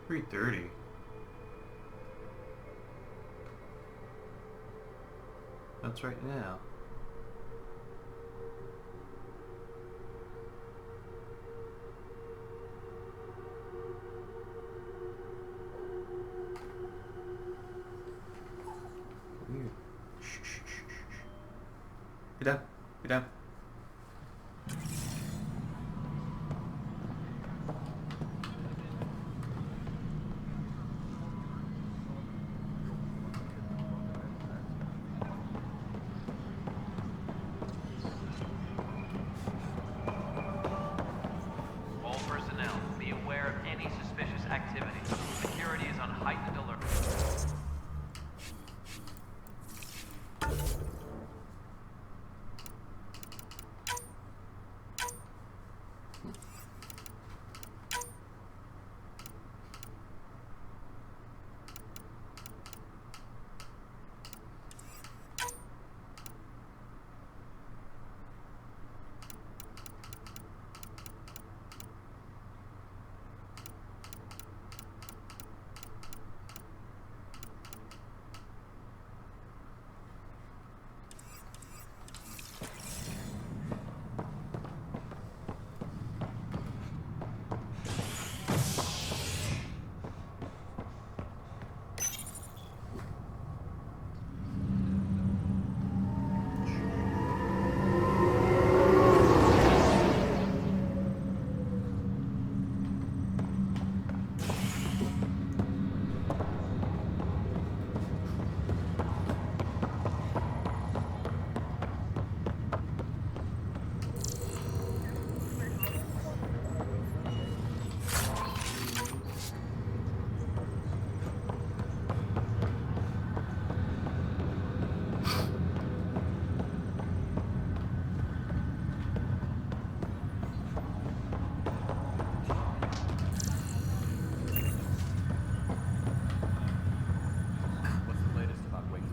3:30. That's right now. Weird. Shh. Get down. Get down.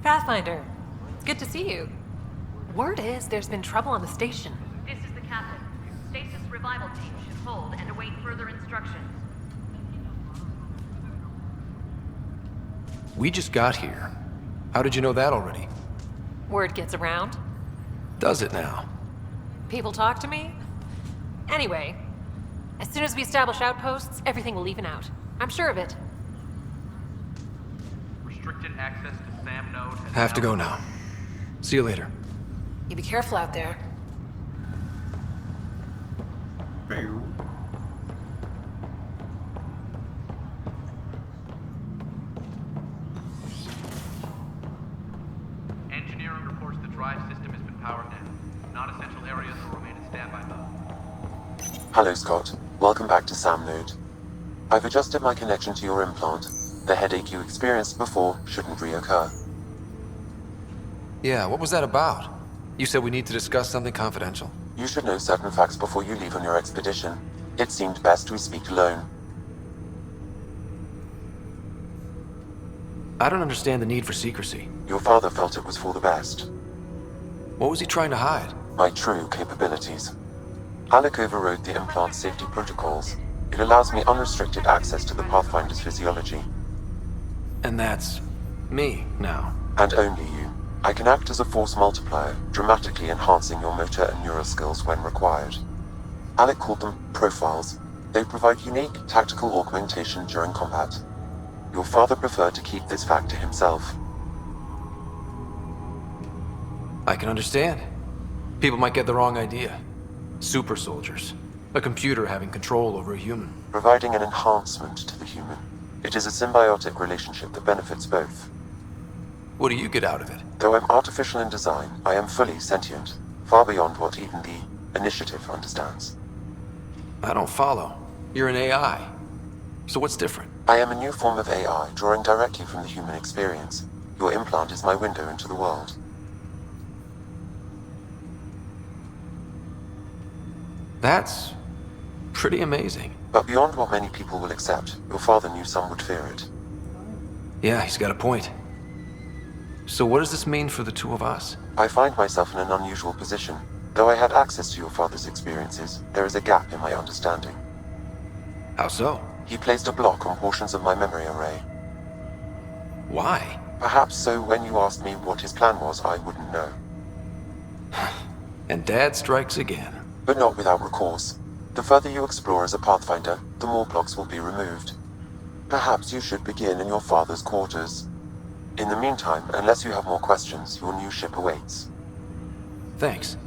Pathfinder, it's good to see you. Word is there's been trouble on the station. This is the captain. Stasis revival team should hold and await further instructions. We just got here. How did you know that already? Word gets around. Does it now? People talk to me. Anyway, as soon as we establish outposts, everything will even out. I'm sure of it. Restricted access to SAM node has Have to go now. See you later. You be careful out there. Engineering reports the drive system has been powered down. Non-essential areas will remain in standby mode. Hello, Scott. Welcome back to SAM node. I've adjusted my connection to your implant. The headache you experienced before shouldn't reoccur. Yeah, what was that about? You said we need to discuss something confidential. You should know certain facts before you leave on your expedition. It seemed best we speak alone. I don't understand the need for secrecy. Your father felt it was for the best. What was he trying to hide? My true capabilities. Alec overrode the implant safety protocols. It allows me unrestricted access to the Pathfinder's physiology. And that's me now. And only you. I can act as a force multiplier, dramatically enhancing your motor and neural skills when required. Alec called them profiles. They provide unique tactical augmentation during combat. Your father preferred to keep this fact to himself. I can understand. People might get the wrong idea. Super soldiers. A computer having control over a human. Providing an enhancement to the human. It is a symbiotic relationship that benefits both. What do you get out of it? Though I'm artificial in design, I am fully sentient, far beyond what even the Initiative understands. I don't follow. You're an AI. So what's different? I am a new form of AI, drawing directly from the human experience. Your implant is my window into the world. That's pretty amazing. But beyond what many people will accept, your father knew some would fear it. Yeah, he's got a point. So what does this mean for the two of us? I find myself in an unusual position. Though I had access to your father's experiences, there is a gap in my understanding. How so? He placed a block on portions of my memory array. Why? Perhaps so when you asked me what his plan was, I wouldn't know. And Dad strikes again. But not without recourse. The further you explore as a Pathfinder, the more blocks will be removed. Perhaps you should begin in your father's quarters. In the meantime, unless you have more questions, your new ship awaits. Thanks.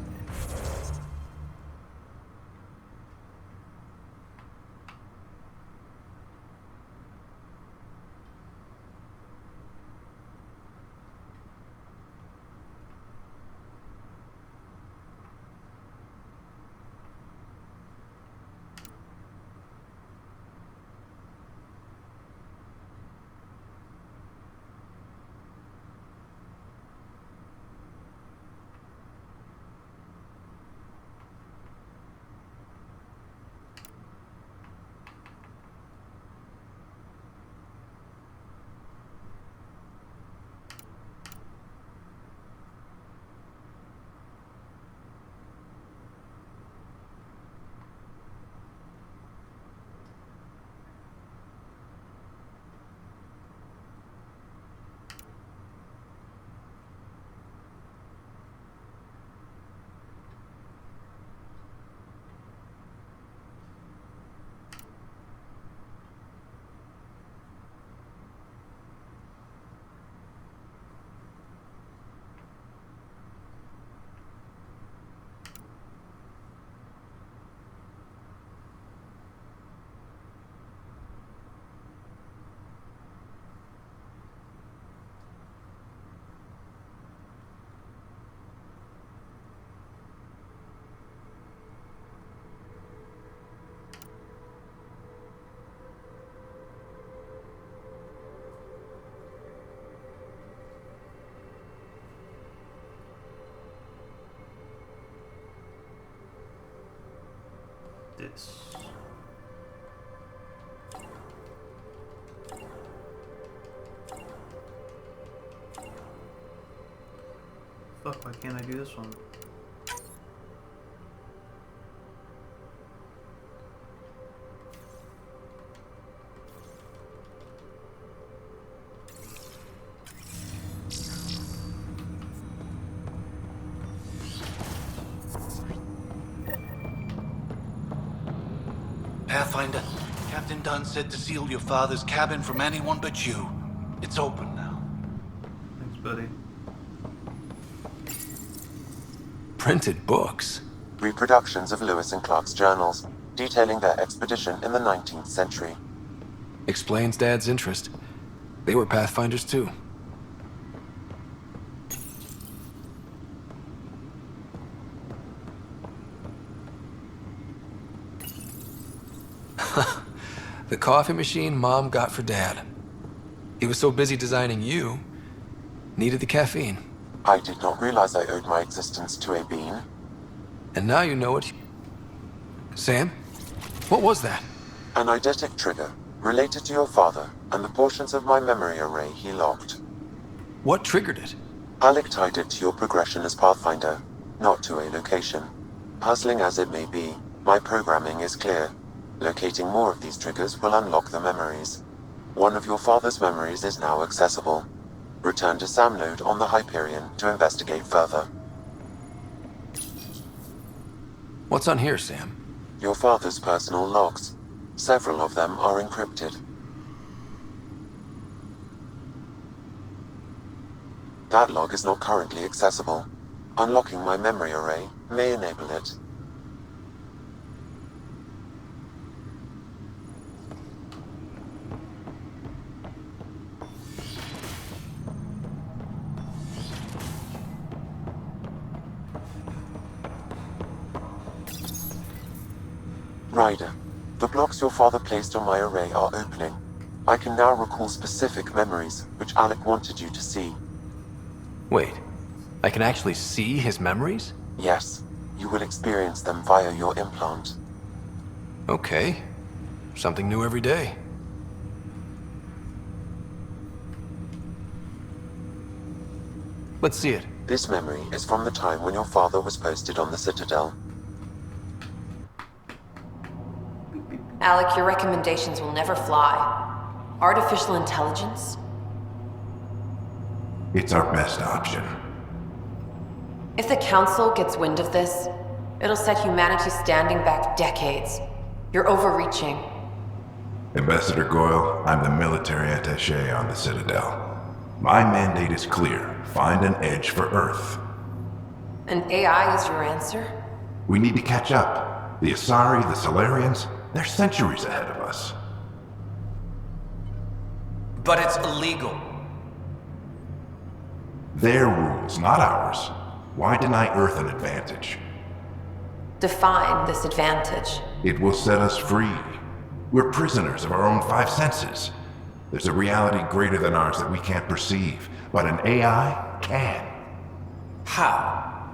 This. Fuck, why can't I do this one? Pathfinder, Captain Dunn said to seal your father's cabin from anyone but you. It's open now. Thanks, buddy. Printed books. Reproductions of Lewis and Clark's journals, detailing their expedition in the 19th century. Explains Dad's interest. They were Pathfinders too. The coffee machine Mom got for Dad. He was so busy designing you, needed the caffeine. I did not realize I owed my existence to a bean. And now you know it. Sam? What was that? An eidetic trigger, related to your father, and the portions of my memory array he locked. What triggered it? Alec tied it to your progression as Pathfinder, not to a location. Puzzling as it may be, my programming is clear. Locating more of these triggers will unlock the memories. One of your father's memories is now accessible. Return to Sam Node on the Hyperion to investigate further. What's on here, Sam? Your father's personal logs. Several of them are encrypted. That log is not currently accessible. Unlocking my memory array may enable it. Ryder, The blocks your father placed on my array are opening. I can now recall specific memories, which Alec wanted you to see. Wait, I can actually see his memories? Yes, you will experience them via your implant. Okay. Something new every day. Let's see it. This memory is from the time when your father was posted on the Citadel. Alec, your recommendations will never fly. Artificial intelligence? It's our best option. If the Council gets wind of this, it'll set humanity standing back decades. You're overreaching. Ambassador Goyle, I'm the military attaché on the Citadel. My mandate is clear. Find an edge for Earth. And AI is your answer? We need to catch up. The Asari, the Solarians, they're centuries ahead of us. But it's illegal. Their rules, not ours. Why deny Earth an advantage? Define this advantage. It will set us free. We're prisoners of our own five senses. There's a reality greater than ours that we can't perceive, but an AI can. How?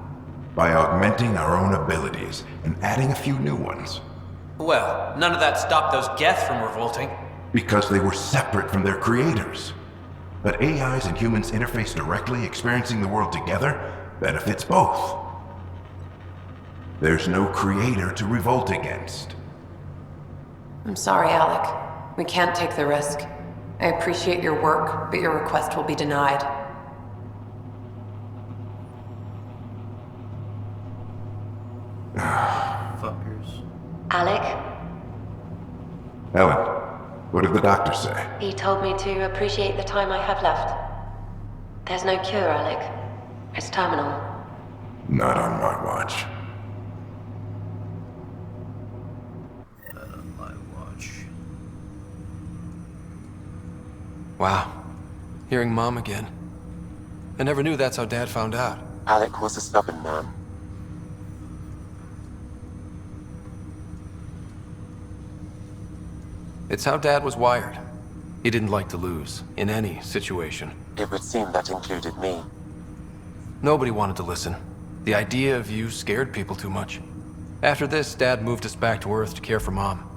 By augmenting our own abilities and adding a few new ones. Well, none of that stopped those Geth from revolting. Because they were separate from their creators. But AIs and humans interface directly, experiencing the world together, benefits both. There's no creator to revolt against. I'm sorry, Alec. We can't take the risk. I appreciate your work, but your request will be denied. Fuckers. Alec, Ellen, what did the doctor say? he told me to appreciate the time I have left. There's no cure, Alec. It's terminal. Not on my watch. My watch. Wow. Hearing Mom again. I never knew that's how Dad found out. Alec was a stubborn man. It's how Dad was wired. He didn't like to lose, in any situation. It would seem that included me. Nobody wanted to listen. The idea of you scared people too much. After this, Dad moved us back to Earth to care for Mom.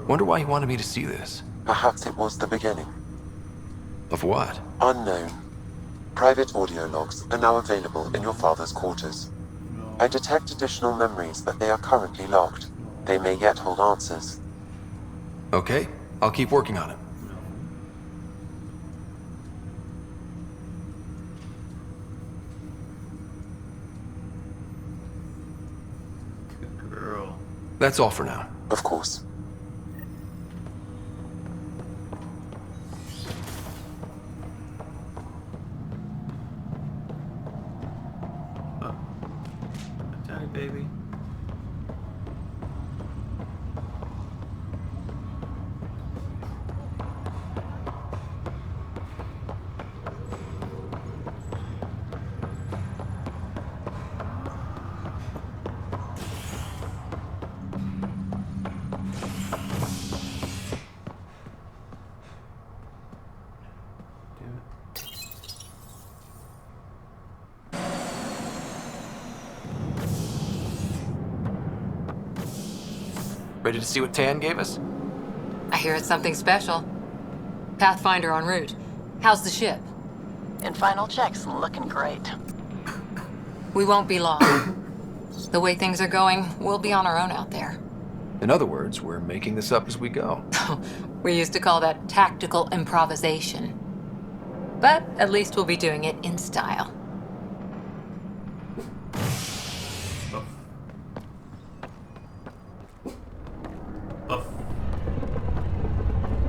Wonder why he wanted me to see this. Perhaps it was the beginning. Of what? Unknown. Private audio logs are now available in your father's quarters. I detect additional memories, but they are currently locked. They may yet hold answers. Okay, I'll keep working on it. Good girl. That's all for now. Of course. Attack, baby. Ready to see what Tan gave us? I hear it's something special. Pathfinder en route. How's the ship? In final checks, looking great. We won't be long. The way things are going, we'll be on our own out there. In other words, we're making this up as we go. We used to call that tactical improvisation. But at least we'll be doing it in style.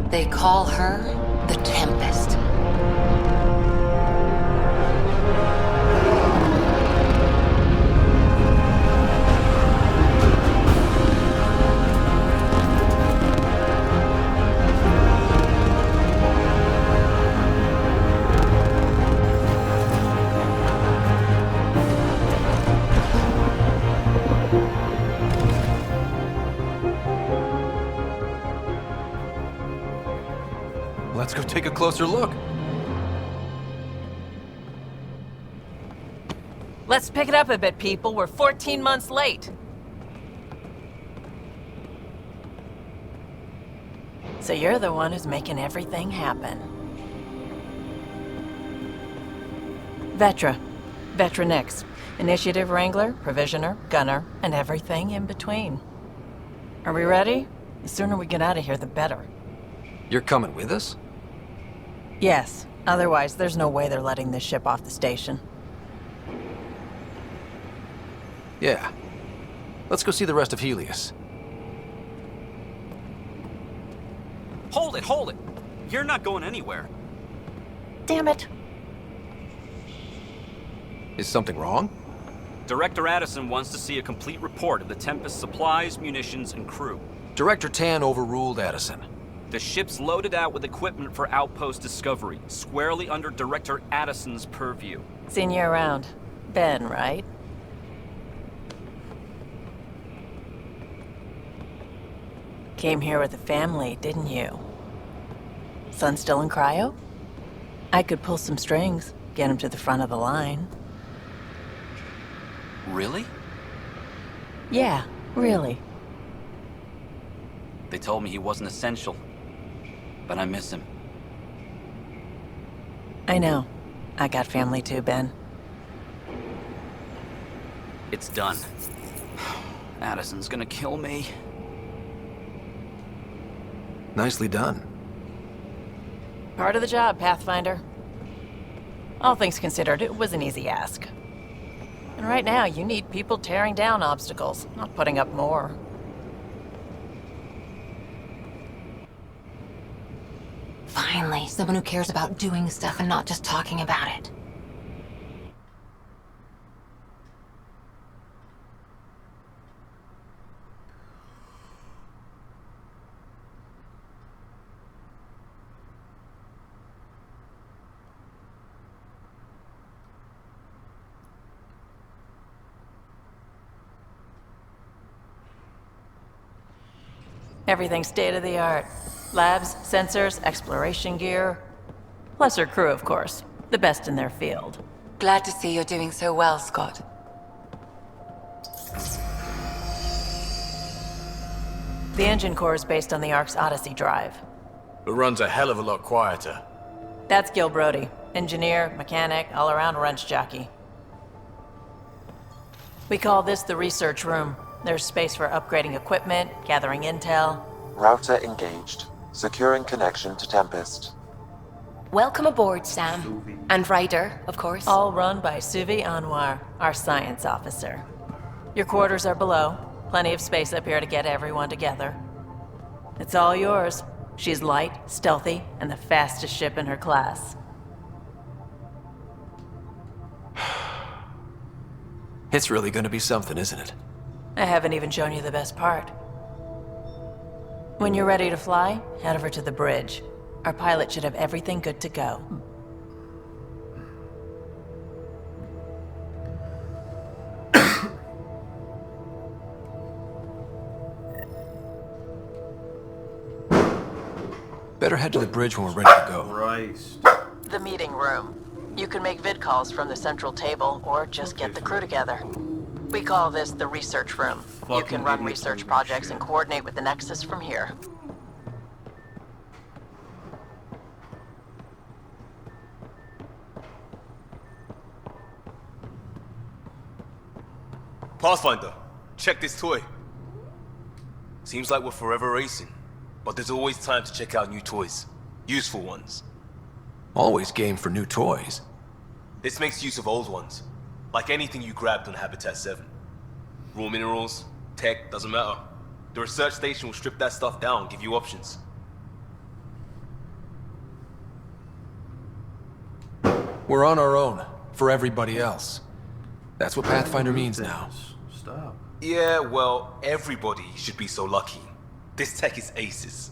They call her the Tempest. Let's go take a closer look. Let's pick it up a bit, people. We're 14 months late. So you're the one who's making everything happen. Vetra. Vetra Nix. Initiative Wrangler, Provisioner, Gunner, and everything in between. Are we ready? The sooner we get out of here, the better. You're coming with us? Yes. Otherwise, there's no way they're letting this ship off the station. Yeah. Let's go see the rest of Helios. Hold it, hold it! You're not going anywhere. Damn it. Is something wrong? Director Addison wants to see a complete report of the Tempest's supplies, munitions, and crew. Director Tan overruled Addison. The ship's loaded out with equipment for outpost discovery, squarely under Director Addison's purview. Seen you around. Ben, right? Came here with a family, didn't you? Son still in cryo? I could pull some strings, get him to the front of the line. Really? Yeah, really. They told me he wasn't essential, but I miss him. I know. I got family too, Ben. It's done. Addison's gonna kill me. Nicely done. Part of the job, Pathfinder. All things considered, it was an easy ask. And right now, you need people tearing down obstacles, not putting up more. Finally, someone who cares about doing stuff and not just talking about it. Everything's state-of-the-art. Labs, sensors, exploration gear. Lesser crew, of course. The best in their field. Glad to see you're doing so well, Scott. The engine core is based on the Ark's Odyssey drive. It runs a hell of a lot quieter. That's Gil Brody. Engineer, mechanic, all-around wrench jockey. We call this the research room. There's space for upgrading equipment, gathering intel. Router engaged. Securing connection to Tempest. Welcome aboard, Sam. And Ryder, of course. All run by Suvi Anwar, our science officer. Your quarters are below. Plenty of space up here to get everyone together. It's all yours. She's light, stealthy, and the fastest ship in her class. It's really gonna be something, isn't it? I haven't even shown you the best part. When you're ready to fly, head over to the bridge. Our pilot should have everything good to go. Better head to the bridge when we're ready to go. Christ. The meeting room. You can make vid calls from the central table, or just get the crew together. We call this the research room. You can run research projects and coordinate with the Nexus from here. Pathfinder, check this toy. Seems like we're forever racing, but there's always time to check out new toys. Useful ones. Always game for new toys. This makes use of old ones, like anything you grabbed on Habitat 7. Raw minerals, tech, doesn't matter. The research station will strip that stuff down and give you options. We're on our own, for everybody else. That's what Pathfinder means now. Stop. Yeah, well, everybody should be so lucky. This tech is aces.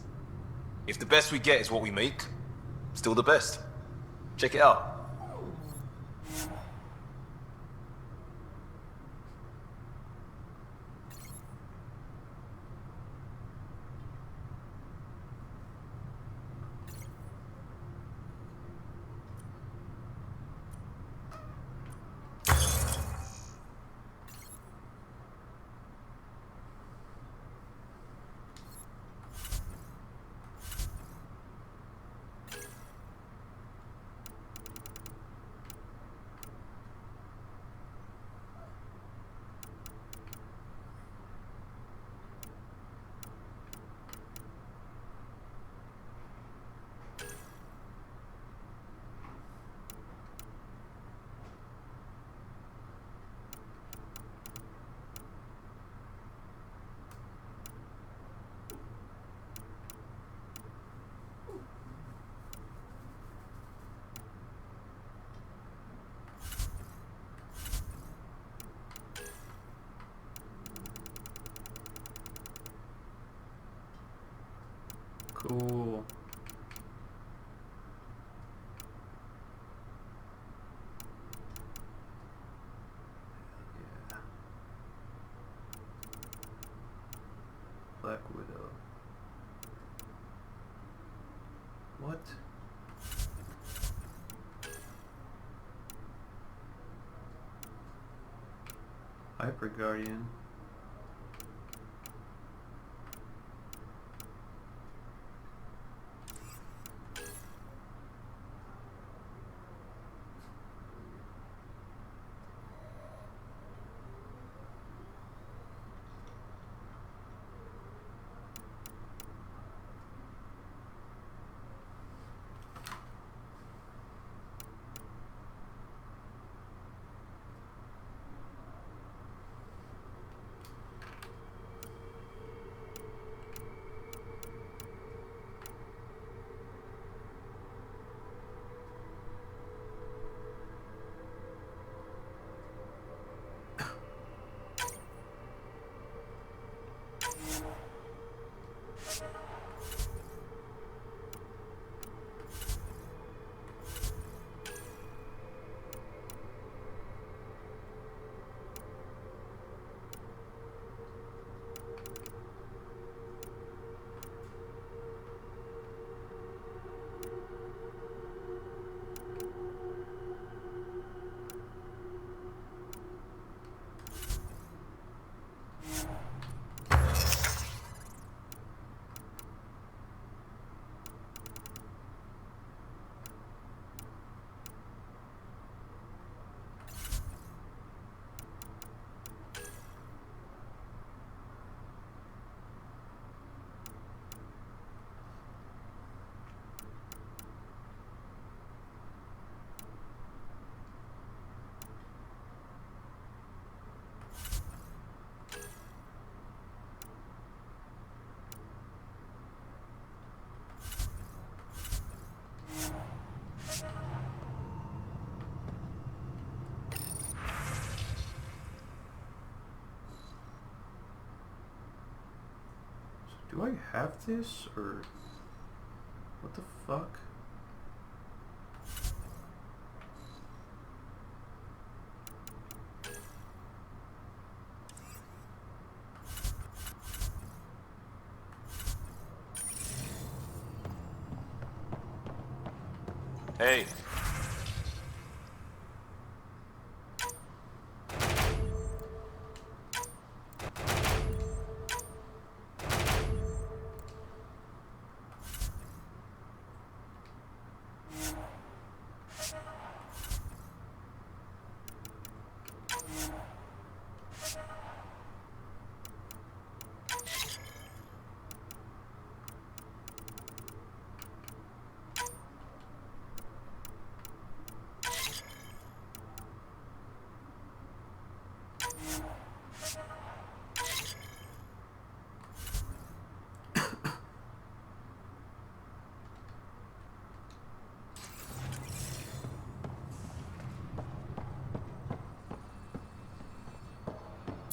If the best we get is what we make, still the best. Check it out. Cool. Yeah. Black Widow. What? Hyper Guardian. Do I have this, or what the fuck? Hey.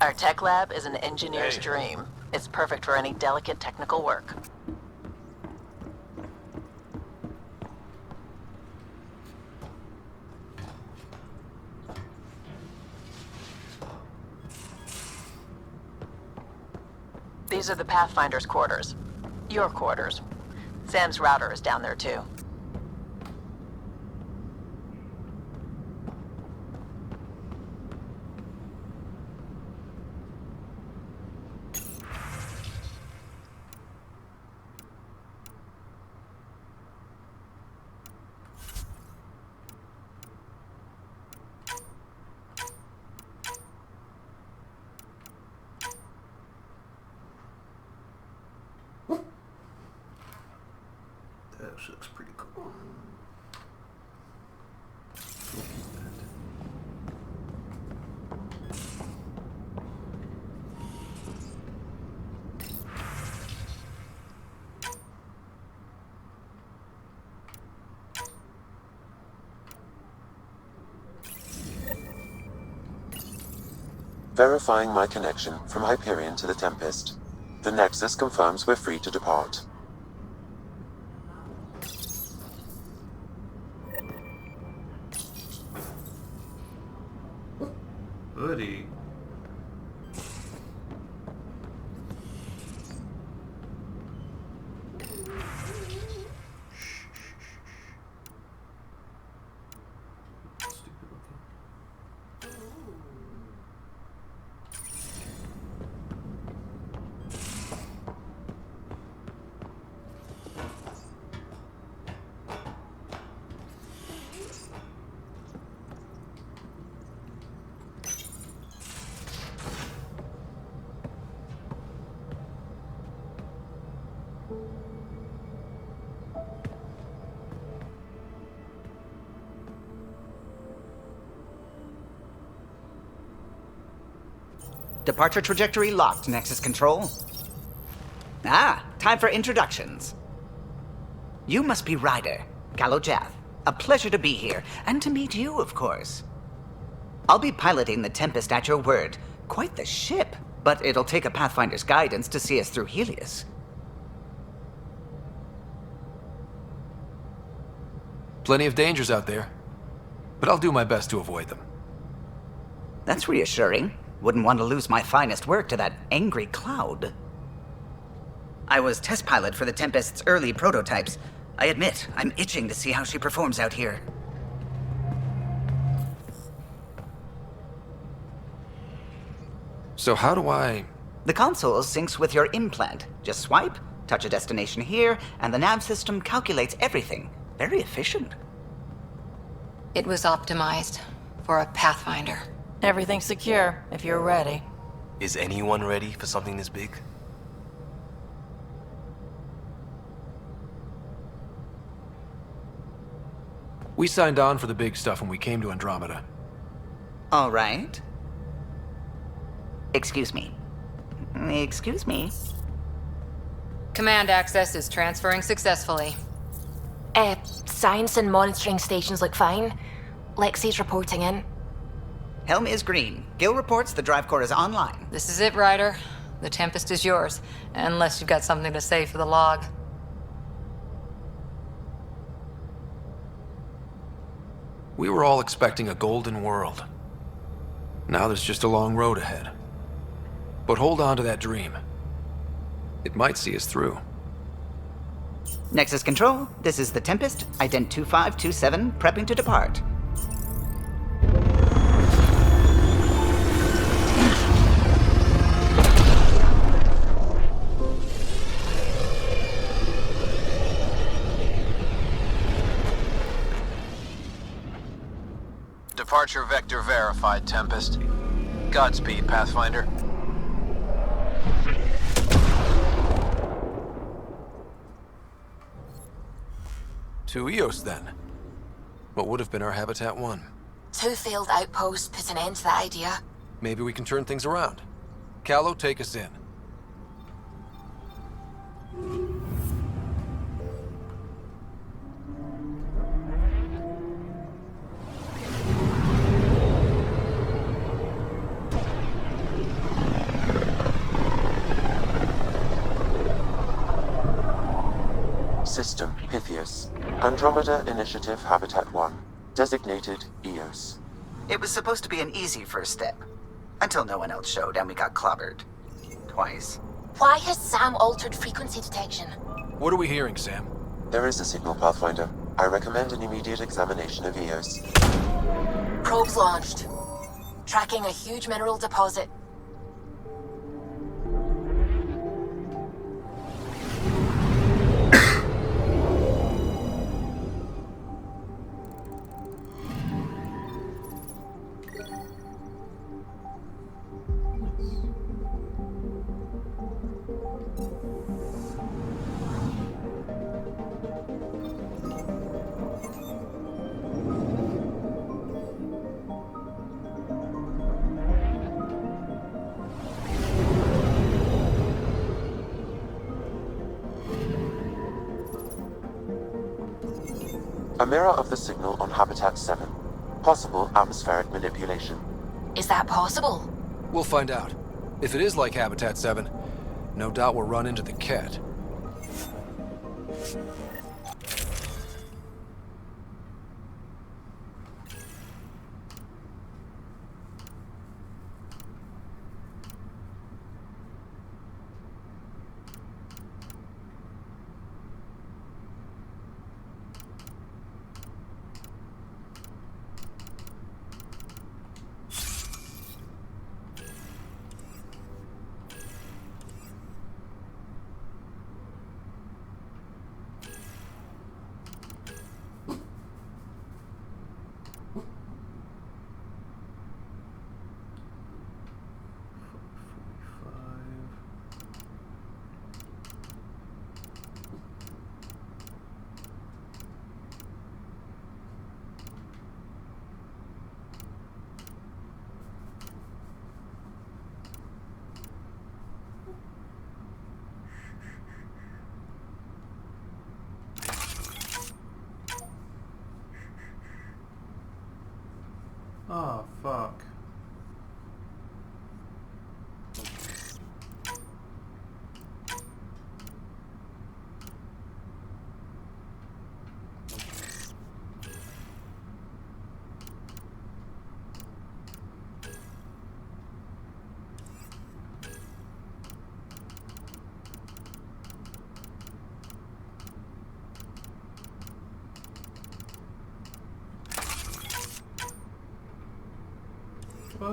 Our tech lab is an engineer's dream. It's perfect for any delicate technical work. These are the Pathfinder's quarters. Your quarters. Sam's router is down there too. That looks pretty cool. Verifying my connection from Hyperion to the Tempest. The Nexus confirms we're free to depart. facility. Stupid looking. Departure trajectory locked, Nexus Control. Ah, time for introductions. You must be Ryder, Kalojath. A pleasure to be here, and to meet you, of course. I'll be piloting the Tempest at your word. Quite the ship, but it'll take a Pathfinder's guidance to see us through Helios. Plenty of dangers out there, but I'll do my best to avoid them. That's reassuring. Wouldn't want to lose my finest work to that angry cloud. I was test pilot for the Tempest's early prototypes. I admit, I'm itching to see how she performs out here. So how do I... The console syncs with your implant. Just swipe, touch a destination here, and the nav system calculates everything. Very efficient. It was optimized for a Pathfinder. Everything's secure, if you're ready. Is anyone ready for something this big? We signed on for the big stuff when we came to Andromeda. All right. Excuse me. Excuse me. Command access is transferring successfully. Science and monitoring stations look fine. Lexi's reporting in. Helm is green. Gil reports the drive core is online. This is it, Ryder. The Tempest is yours, unless you've got something to say for the log. We were all expecting a golden world. Now there's just a long road ahead. But hold on to that dream. It might see us through. Nexus Control, this is the Tempest, Ident 2527, prepping to depart. Departure vector verified, Tempest. Godspeed, Pathfinder. To Eos, then. What would have been our Habitat 1? 2 failed outposts put an end to that idea. Maybe we can turn things around. Callow, take us in. System Pythias. Andromeda Initiative Habitat 1. Designated Eos. It was supposed to be an easy first step. Until no one else showed and we got clobbered. Twice. Why has Sam altered frequency detection? What are we hearing, Sam? There is a signal, Pathfinder. I recommend an immediate examination of Eos. Probes launched. Tracking a huge mineral deposit. A mirror of the signal on Habitat 7. Possible atmospheric manipulation. Is that possible? We'll find out. If it is like Habitat 7, no doubt we'll run into the cat.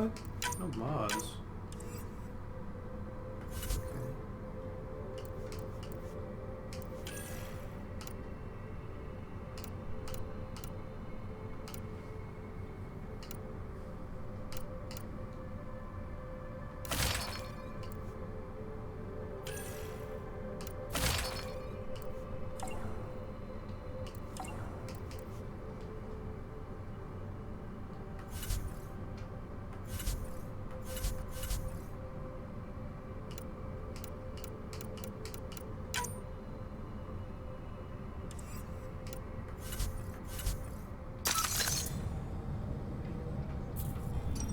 What? No mods.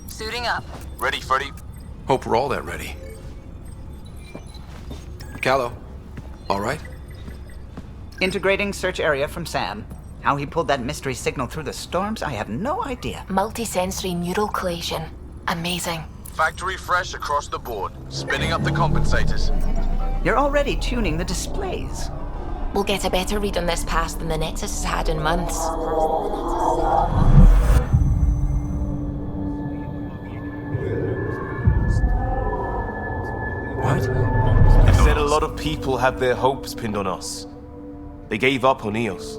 Suiting up. Ready, Freddy? Hope we're all that ready. Callow, all right? Integrating search area from Sam. How he pulled that mystery signal through the storms, I have no idea. Multisensory neural collation. Amazing. Factory fresh across the board. Spinning up the compensators. You're already tuning the displays. We'll get a better read on this pass than the Nexus has had in months. What? I said a lot of people have their hopes pinned on us. They gave up on Eos.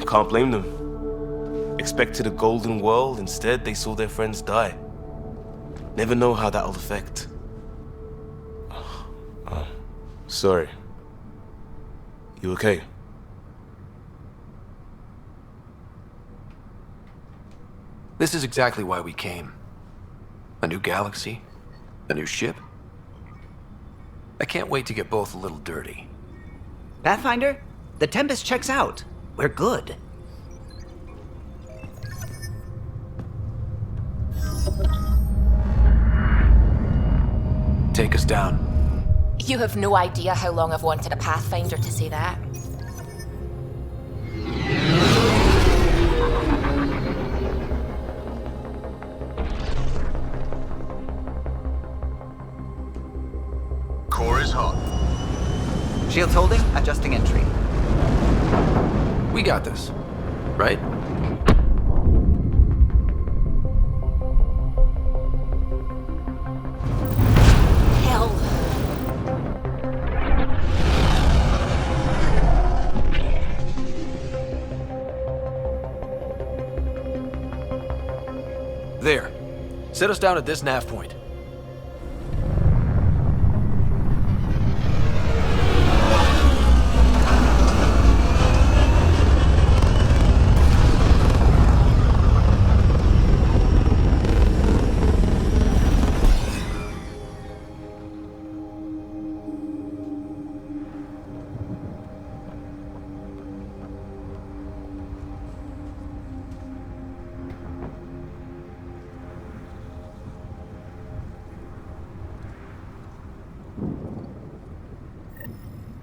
Can't blame them. Expected a golden world, instead they saw their friends die. Never know how that'll affect. Sorry. You okay? This is exactly why we came. A new galaxy, a new ship. I can't wait to get both a little dirty. Pathfinder, the Tempest checks out. We're good. Take us down. You have no idea how long I've wanted a Pathfinder to say that. Core is hot. Shields holding, adjusting entry. We got this, right? Hell. There. Set us down at this nav point.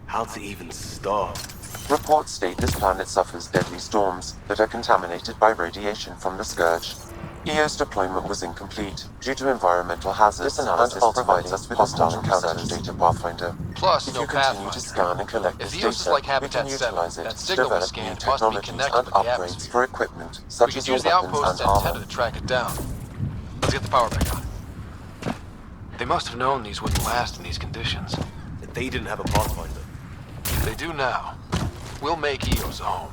How to even start? Reports state this planet suffers deadly storms that are contaminated by radiation from the Scourge. EO's deployment was incomplete due to environmental hazards, and provides us with hostile encounters data, Pathfinder. Plus, If no you continue to Pathfinder. scan and collect If this Eos is data, like we can Habitat 7, utilize it that to signal we develop new scanned must be technologies connected and with the upgrades atmosphere. for equipment We such could as your use the weapons outpost and antenna armor. to track it down. Let's get the power back on. They must have known these wouldn't last in these conditions. That they didn't have a Pathfinder. They do now. We'll make Eos a home.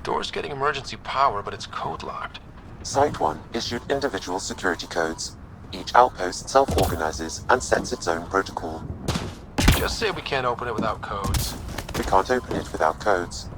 Door's getting emergency power, but it's code-locked. Site 1 issued individual security codes. Each outpost self-organizes and sets its own protocol. Just say we can't open it without codes. We can't open it without codes.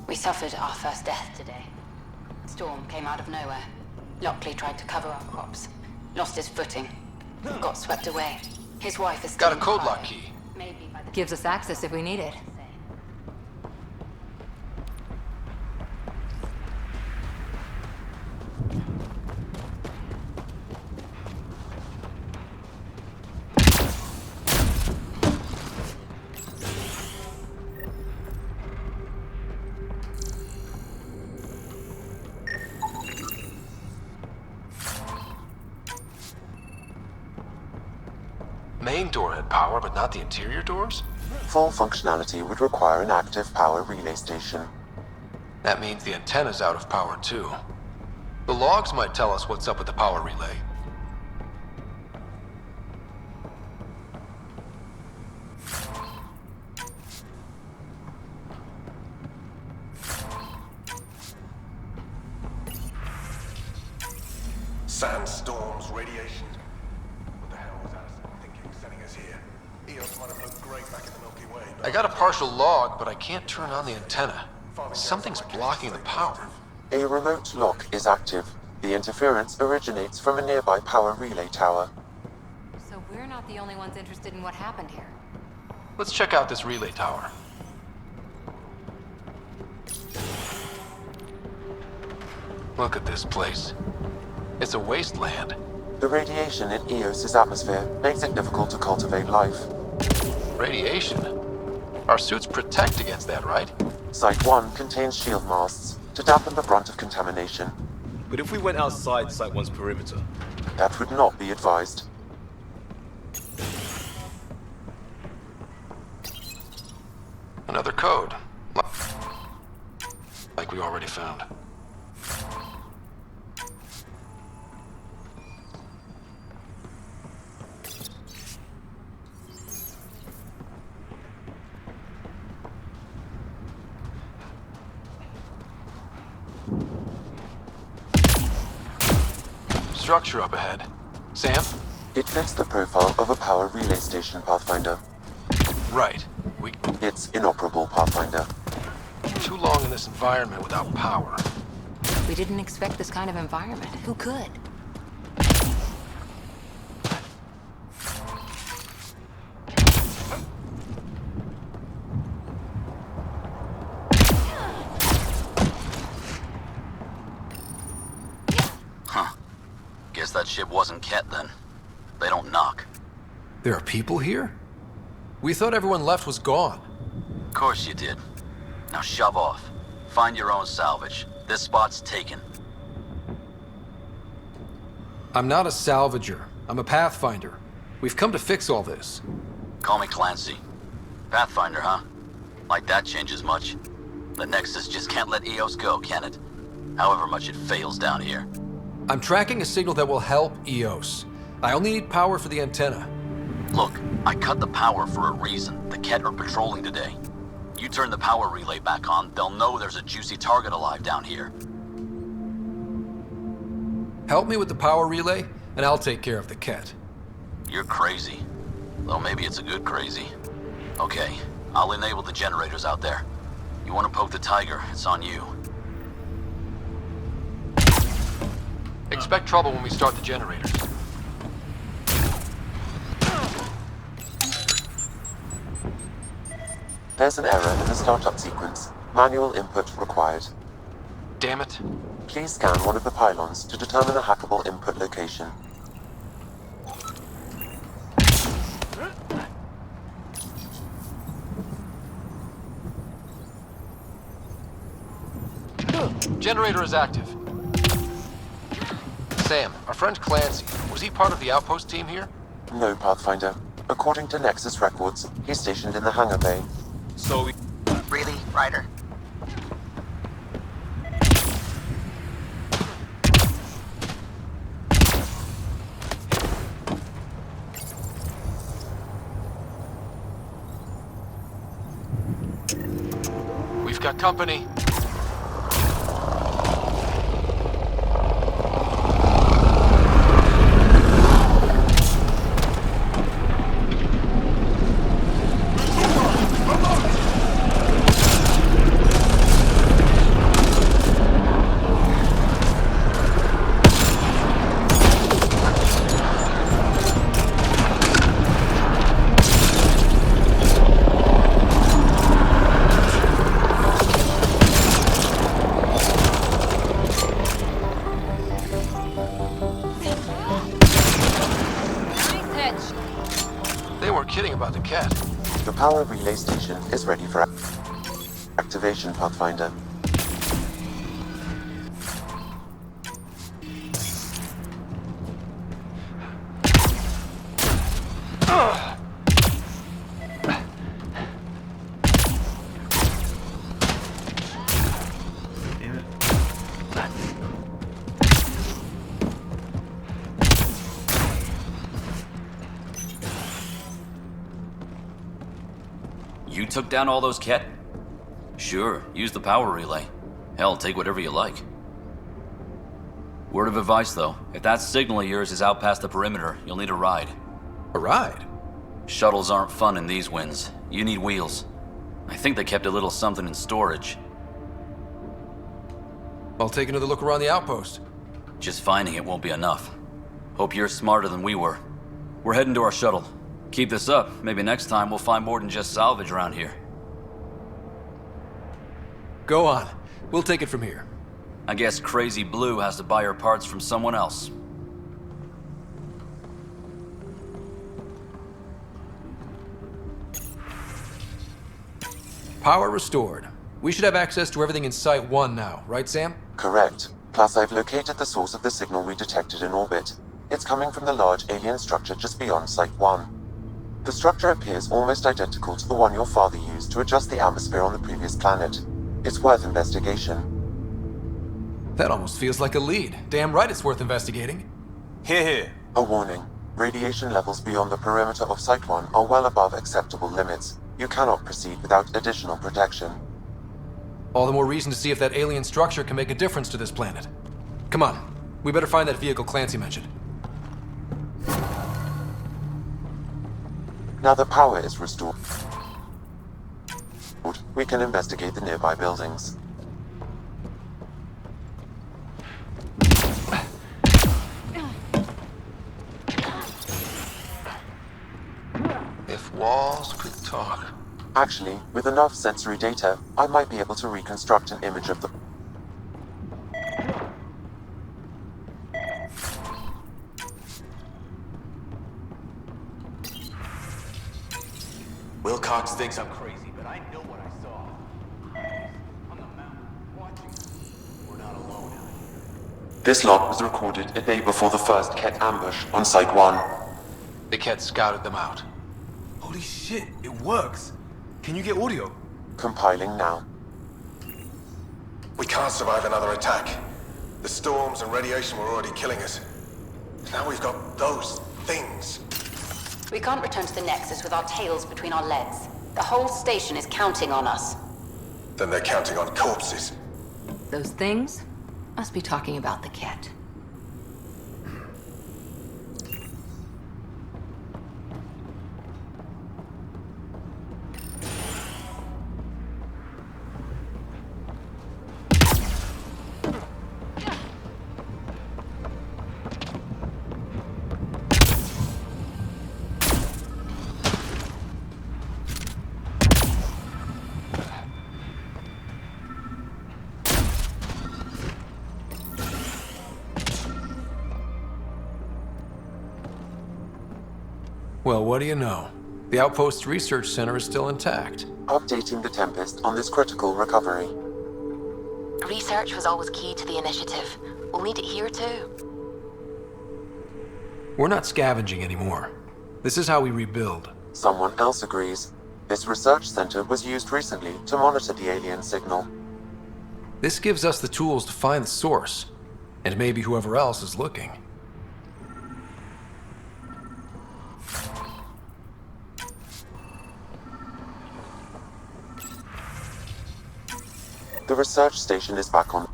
We suffered our first death today. Storm came out of nowhere. Lockley tried to cover our crops. Lost his footing. Got swept away. His wife is still Got a code lock key. Gives us access if we need it. main door had power, but not the interior doors? Full functionality would require an active power relay station. That means the antenna's out of power too. The logs might tell us what's up with the power relay. Sandstorms, radiation. What the hell was Addison thinking sending us here? Eos might have looked great back in the Milky Way. I got a partial log, but I can't turn on the antenna. Something's blocking the power. A remote lock is active. The interference originates from a nearby power relay tower. So we're not the only ones interested in what happened here. Let's check out this relay tower. Look at this place. It's a wasteland. The radiation in Eos's atmosphere makes it difficult to cultivate life. Radiation? Our suits protect against that, right? Site 1 contains shield masts to dampen the brunt of contamination. But if we went outside Site 1's perimeter? That would not be advised. Another code. Like we already found. Structure up ahead. Sam? It fits the profile of a power relay station, Pathfinder. Right. It's inoperable, Pathfinder. Too long in this environment without power. We didn't expect this kind of environment. Who could? Guess that ship wasn't Ket then. They don't knock. There are people here? We thought everyone left was gone. Of course you did. Now shove off. Find your own salvage. This spot's taken. I'm not a salvager. I'm a Pathfinder. We've come to fix all this. Call me Clancy. Pathfinder, huh? Like that changes much. The Nexus just can't let Eos go, can it? However much it fails down here. I'm tracking a signal that will help Eos. I only need power for the antenna. Look, I cut the power for a reason. The Ket are patrolling today. You turn the power relay back on, they'll know there's a juicy target alive down here. Help me with the power relay, and I'll take care of the Ket. You're crazy. Though maybe it's a good crazy. Okay, I'll enable the generators out there. You want to poke the tiger, it's on you. Expect trouble when we start the generators. There's an error in the startup sequence. Manual input required. Damn it. Please scan one of the pylons to determine a hackable input location. Generator is active. Sam, our friend Clancy, was he part of the outpost team here? No, Pathfinder. According to Nexus records, he's stationed in the hangar bay. So Really, Ryder? We've got company. About the Ket. The power relay station is ready for activation, Pathfinder. You took down all those Ket? Sure, use the power relay. Hell, take whatever you like. Word of advice, though. If that signal of yours is out past the perimeter, you'll need a ride. A ride? Shuttles aren't fun in these winds. You need wheels. I think they kept a little something in storage. I'll take another look around the outpost. Just finding it won't be enough. Hope you're smarter than we were. We're heading to our shuttle. Keep this up. Maybe next time we'll find more than just salvage around here. Go on. We'll take it from here. I guess Crazy Blue has to buy her parts from someone else. Power restored. We should have access to everything in Site 1 now, right, Sam? Correct. Plus, I've located the source of the signal we detected in orbit. It's coming from the large alien structure just beyond Site 1. The structure appears almost identical to the one your father used to adjust the atmosphere on the previous planet. It's worth investigation. That almost feels like a lead. Damn right it's worth investigating. Hear, hear. A warning. Radiation levels beyond the perimeter of Site 1 are well above acceptable limits. You cannot proceed without additional protection. All the more reason to see if that alien structure can make a difference to this planet. Come on. We better find that vehicle Clancy mentioned. Now the power is restored, we can investigate the nearby buildings. If walls could talk. Actually, with enough sensory data, I might be able to reconstruct an image of the... Wilcox thinks I'm crazy, but I know what I saw. On the mountain, watching. We're not alone out here. This log was recorded a day before the first Ket ambush on Site 1. The Ket scouted them out. Holy shit, it works. Can you get audio? Compiling now. We can't survive another attack. The storms and radiation were already killing us. Now we've got those things. We can't return to the Nexus with our tails between our legs. The whole station is counting on us. Then they're counting on corpses. Those things must be talking about the Ket. Well, what do you know? The Outpost's research center is still intact. Updating the Tempest on this critical recovery. Research was always key to the initiative. We'll need it here too. We're not scavenging anymore. This is how we rebuild. Someone else agrees. This research center was used recently to monitor the alien signal. This gives us the tools to find the source, and maybe whoever else is looking. The research station is back on.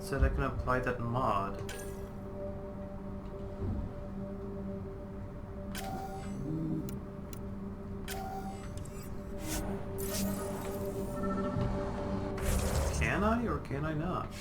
said I can apply that mod. Can I or can I not?